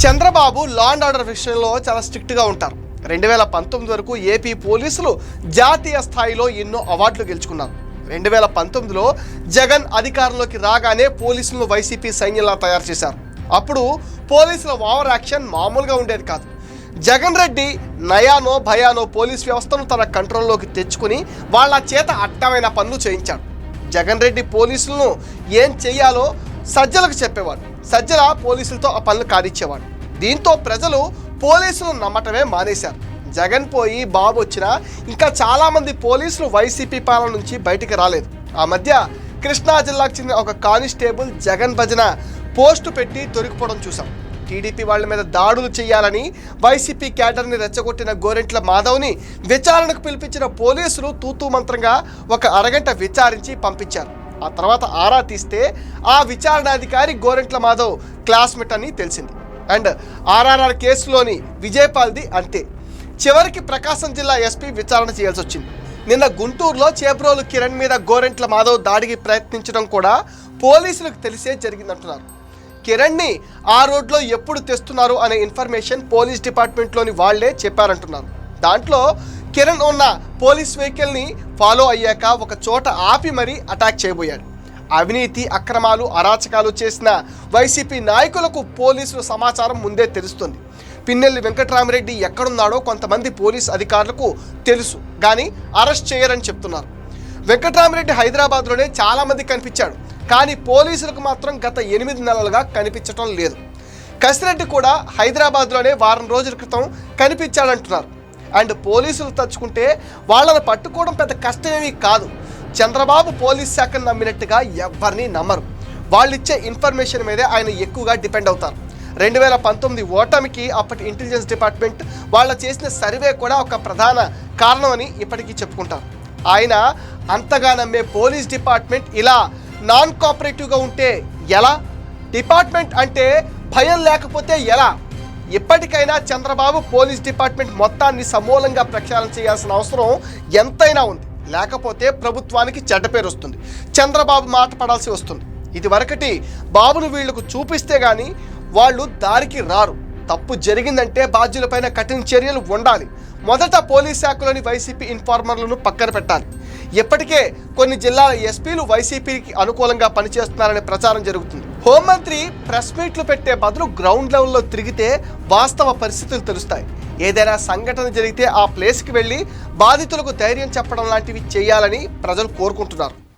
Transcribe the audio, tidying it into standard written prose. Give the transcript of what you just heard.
Chandrababu law and order విషయంలో చాలా స్ట్రిక్ట్గా ఉంటారు. 2019 వరకు ఏపీ పోలీసులు జాతీయ స్థాయిలో ఎన్నో అవార్డులు గెలుచుకున్నారు. 2019లో జగన్ అధికారంలోకి రాగానే పోలీసులను వైసీపీ సైన్యంలా తయారు చేశారు. అప్పుడు పోలీసుల ఓవర్ యాక్షన్ మామూలుగా ఉండేది కాదు. జగన్ రెడ్డి నయానో భయానో పోలీస్ వ్యవస్థను తన కంట్రోల్లోకి తెచ్చుకుని వాళ్ళ చేత అడ్డమైన పనులు చేయించాడు. జగన్ రెడ్డి పోలీసులను ఏం చెయ్యాలో సజ్జలకు చెప్పేవాడు. సజ్జల పోలీసులతో ఆ పనులు కాదిచ్చేవాడు. దీంతో ప్రజలు పోలీసులను నమ్మటమే మానేశారు. జగన్ పోయి బాబు వచ్చినా ఇంకా చాలామంది పోలీసులు వైసీపీ పాలన నుంచి బయటికి రాలేదు. ఆ మధ్య కృష్ణా జిల్లాకు చెందిన ఒక కానిస్టేబుల్ జగన్ భజన పోస్టు పెట్టి దొరికిపోవడం చూసాం. టీడీపీ వాళ్ళ మీద దాడులు చేయాలని వైసీపీ క్యాడర్ని రెచ్చగొట్టిన గోరెంట్ల మాధవ్ని విచారణకు పిలిపించిన పోలీసులు తూతూ మంత్రంగా ఒక అరగంట విచారించి పంపించారు. ఆ తర్వాత ఆరా తీస్తే ఆ విచారణాధికారి గోరెంట్ల మాధవ్ క్లాస్మేట్ అని తెలిసింది. అండ్ ఆర్ఆర్ఆర్ కేసులోని విజయపాల్ది అంతే. చివరికి ప్రకాశం జిల్లా ఎస్పీ విచారణ చేయాల్సి వచ్చింది. నిన్న గుంటూరులో చేబ్రోలు కిరణ్ మీద గోరెంట్ల మాధవ్ దాడికి ప్రయత్నించడం కూడా పోలీసులకు తెలిసే జరిగిందంటున్నారు. కిరణ్ని ఆ రోడ్లో ఎప్పుడు తెస్తున్నారు అనే ఇన్ఫర్మేషన్ పోలీస్ డిపార్ట్మెంట్లోని వాళ్లే చెప్పారంటున్నారు. దాంట్లో కిరణ్ ఉన్న పోలీస్ వెహికల్ని ఫాలో అయ్యాక ఒక చోట ఆపి మరీ అటాక్ చేయబోయాడు. అవినీతి అక్రమాలు అరాచకాలు చేసిన వైసీపీ నాయకులకు పోలీసుల సమాచారం ముందే తెలుస్తుంది. పిన్నెల్లి వెంకటరామిరెడ్డి ఎక్కడున్నాడో కొంతమంది పోలీస్ అధికారులకు తెలుసు, కానీ అరెస్ట్ చేయరని చెప్తున్నారు. వెంకటరామిరెడ్డి హైదరాబాద్లోనే చాలామంది కనిపించాడు, కానీ పోలీసులకు మాత్రం గత 8 నెలలుగా కనిపించడం లేదు. కసిరెడ్డి కూడా హైదరాబాద్లోనే వారం రోజుల క్రితం కనిపించాడంటున్నారు. అండ్ పోలీసులు తలుచుకుంటే వాళ్ళని పట్టుకోవడం పెద్ద కష్టమేమీ కాదు. చంద్రబాబు పోలీస్ శాఖను నమ్మినట్టుగా ఎవరిని నమ్మరు. వాళ్ళు ఇచ్చే ఇన్ఫర్మేషన్ మీదే ఆయన ఎక్కువగా డిపెండ్ అవుతారు. 2019 ఓటమికి అప్పటి ఇంటెలిజెన్స్ డిపార్ట్మెంట్ వాళ్ళ చేసిన సర్వే కూడా ఒక ప్రధాన కారణం అని ఇప్పటికీ చెప్పుకుంటారు. ఆయన అంతగా నమ్మే పోలీస్ డిపార్ట్మెంట్ ఇలా నాన్ కోఆపరేటివ్గా ఉంటే ఎలా? డిపార్ట్మెంట్ అంటే భయం లేకపోతే ఎలా? ఇప్పటికైనా చంద్రబాబు పోలీస్ డిపార్ట్మెంట్ మొత్తాన్ని సమూలంగా ప్రక్షాళన చేయాల్సిన అవసరం ఎంతైనా ఉంది. లేకపోతే ప్రభుత్వానికి చెడ్డ పేరు వస్తుంది, చంద్రబాబు మాట పడాల్సి వస్తుంది. ఇది వరకటి బాబును వీళ్లకు చూపిస్తే గానీ వాళ్ళు దారికి రారు. తప్పు జరిగిందంటే బాధ్యులపైన కఠిన చర్యలు ఉండాలి. మొదట పోలీస్ శాఖలోని వైసీపీ ఇన్ఫార్మర్లను పక్కన పెట్టాలి. ఇప్పటికే కొన్ని జిల్లాల ఎస్పీలు వైసీపీకి అనుకూలంగా పనిచేస్తున్నారనే ప్రచారం జరుగుతుంది. హోంమంత్రి ప్రెస్ మీట్లు పెట్టే బదులు గ్రౌండ్ లెవెల్లో తిరిగితే వాస్తవ పరిస్థితులు తెలుస్తాయి. ఏదైనా సంఘటన జరిగితే ఆ ప్లేస్కి వెళ్ళి బాధితులకు ధైర్యం చెప్పడం లాంటివి చేయాలని ప్రజలు కోరుకుంటున్నారు.